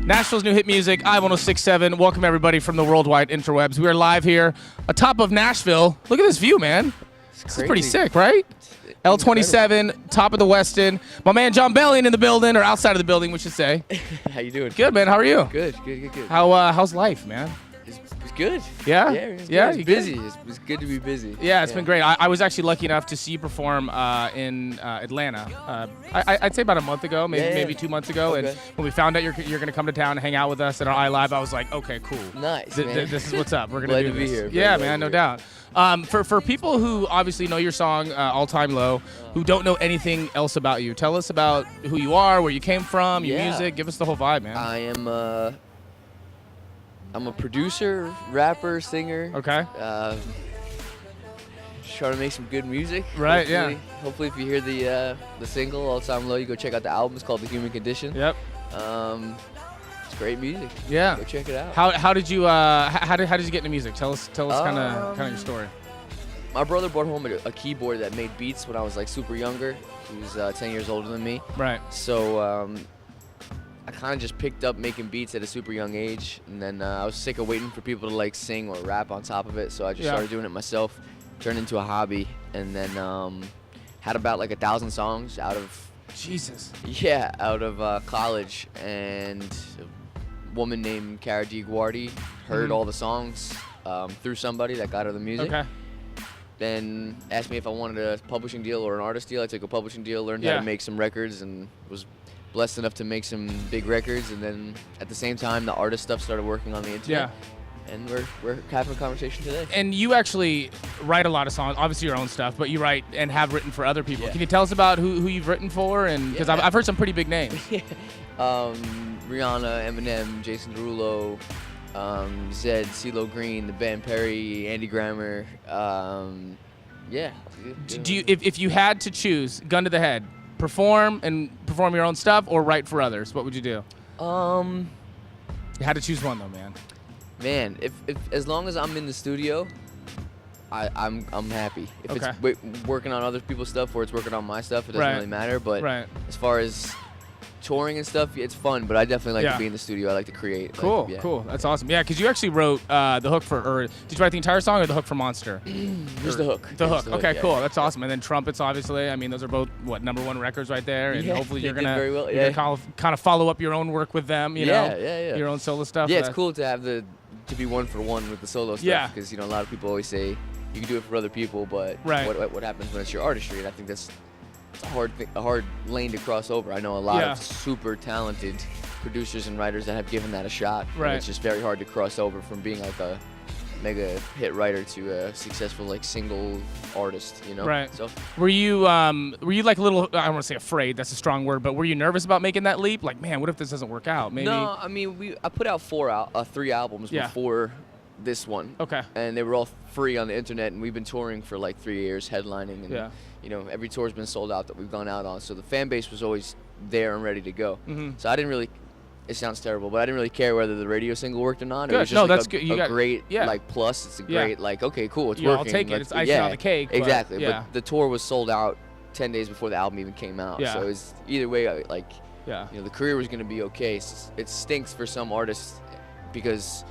Nashville's new hit music, I-1067. Welcome, everybody, from the worldwide interwebs. We are live here atop of Nashville. Look at this view, man. This is pretty sick, right? L27, top of the Westin. My man Jon Bellion in the building, or outside of the building, we should say. How you doing? Good, man. How are you? Good. How's life, man? It's good. Yeah? It's busy. It's good to be busy. Yeah, it's been great. I was actually lucky enough to see you perform in Atlanta. I'd say about a month ago, maybe 2 months ago. Okay. And when we found out you're going to come to town and hang out with us at our iLive, I was like, okay, cool. Nice, man. This is what's up. We're going Glad do to this. be here. Yeah, man, no doubt. For people who obviously know your song, All Time Low, who don't know anything else about you, tell us about who you are, where you came from, your music. Give us the whole vibe, man. I'm a producer, rapper, singer. Okay. Just trying to make some good music. Right, Hopefully if you hear the single, All Time Low, you go check out the album. It's called The Human Condition. Yep. It's great music. Yeah. Go check it out. How did you how did you get into music? Tell us kind of your story. My brother brought home a keyboard that made beats when I was like super younger. He was 10 years older than me. Right. So I kind of just picked up making beats at a super young age, and then I was sick of waiting for people to like sing or rap on top of it, so I just started doing it myself, turned into a hobby, and then had about like 1,000 songs out of college, and a woman named Cara DiGuardi heard all the songs through somebody that got her the music. Okay. Then asked me if I wanted a publishing deal or an artist deal. I took a publishing deal, learned how to make some records, and was blessed enough to make some big records. And then at the same time, the artist stuff started working on the internet. Yeah. And we're having a conversation today. And you actually write a lot of songs, obviously your own stuff, but you write and have written for other people. Can you tell us about who you've written for? And because I've heard some pretty big names. Rihanna, Eminem, Jason Derulo, Zed, CeeLo Green, the band Perry, Andy Grammer. Do you, if you had to choose, gun to the head, perform your own stuff or write for others, what would you do? You had to choose one though, man. Man, if as long as I'm in the studio, I'm happy. If it's working on other people's stuff or it's working on my stuff, it doesn't really matter. But as far as touring and stuff, it's fun, but I definitely like to be in the studio. I like to create. Cool. That's awesome. Yeah, because you actually wrote the hook or did you write the entire song or the hook for Monster? Just the hook. The hook. Okay, cool. That's awesome. And then Trumpets, obviously. I mean, those are both #1 records right there. And hopefully you're gonna kind of follow up your own work with them. You know, your own solo stuff. Yeah, it's cool to have to be 1 for 1 with the solo stuff. Yeah. Because a lot of people always say you can do it for other people, but what happens when it's your artistry? And I think that's a hard lane to cross over. I know a lot of super talented producers and writers that have given that a shot. Right. And it's just very hard to cross over from being like a mega hit writer to a successful like single artist, you know? Right. So were you like a little, I don't want to say afraid, that's a strong word, but were you nervous about making that leap? Like, man, what if this doesn't work out? Maybe. No, I mean I put out 3 albums before this one. Okay. And they were all free on the internet, and we've been touring for like 3 years, headlining, and every tour's been sold out that we've gone out on. So the fan base was always there and ready to go. So I didn't really, it sounds terrible, but I didn't really care whether the radio single worked or not. Good. It was just that's good. You got great like plus. It's a great like, okay, cool, it's working. I'll take it. It's icing on the cake. Exactly. But the tour was sold out 10 days before the album even came out. So it was either way, like, the career was going to be okay. It stinks for some artists because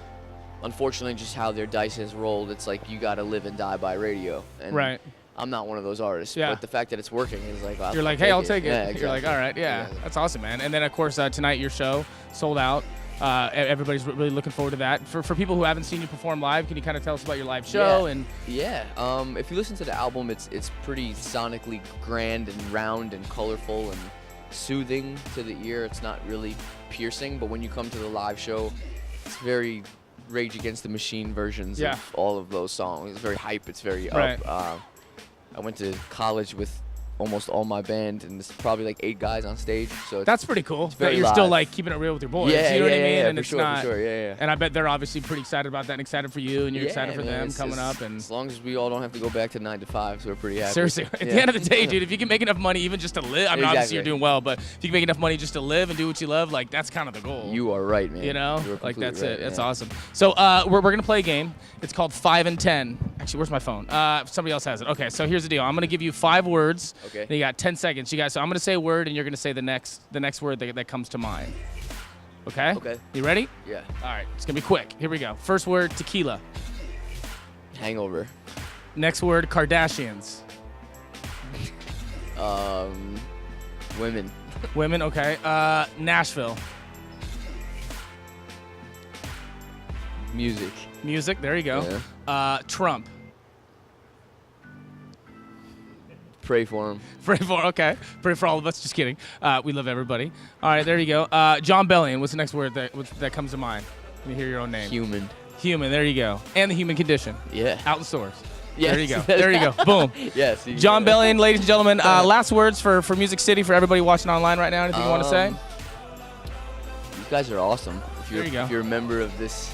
unfortunately just how their dice has rolled, it's like you got to live and die by radio. And I'm not one of those artists, but the fact that it's working is like, you're like, hey, I'll take it. Yeah, exactly. You're like, all right, that's awesome, man. And then of course tonight your show sold out. Everybody's really looking forward to that. For people who haven't seen you perform live, can you kind of tell us about your live show? If you listen to the album, it's pretty sonically grand and round and colorful and soothing to the ear. It's not really piercing, but when you come to the live show, it's very Rage Against the Machine versions of all of those songs. It's very hype. It's very up. I went to college with almost all my band, and there's probably like 8 guys on stage. So that's pretty cool. That you're still like keeping it real with your boys. Yeah, you know what I mean? Yeah, and for sure. And I bet they're obviously pretty excited about that and excited for you, and you're excited for them coming up. And as long as we all don't have to go back to 9 to 5, so we're pretty happy. Seriously, at the end of the day, dude, if you can make enough money even just to live, I mean, obviously you're doing well, but if you can make enough money just to live and do what you love, like that's kind of the goal. You are right, man. You know, like that's right, it. That's awesome. So we're gonna play a game. It's called 5 and 10. Actually, where's my phone? Somebody else has it. Okay, so here's the deal. I'm gonna give you 5 words. Okay. And you got 10 seconds. You guys. So I'm gonna say a word, and you're gonna say the next word that comes to mind. Okay? Okay. You ready? Yeah. All right. It's going to be quick. Here we go. First word, tequila. Hangover. Next word, Kardashians. Women. Women, okay. Nashville. Music. Music, there you go. Yeah. Trump. Pray for him. Pray for, okay. Pray for all of us. Just kidding. We love everybody. All right, there you go. Jon Bellion, what's the next word that comes to mind? Let me hear your own name. Human. Human, there you go. And the human condition. Yeah. Out in stores. Yes. There you go. There you go. Boom. Yes. Jon Bellion, ladies and gentlemen. Last words for Music City for everybody watching online right now. Anything you want to say? You guys are awesome. There you go. If you're a member of this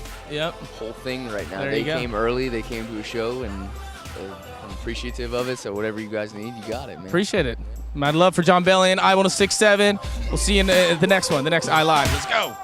whole thing right now. There They you go. came early. They came to a show, and I'm appreciative of it. So whatever you guys need, you got it, man. Appreciate it. My love for Jon Bellion, I-1067. We'll see you in the next one, the next iLive. Let's go.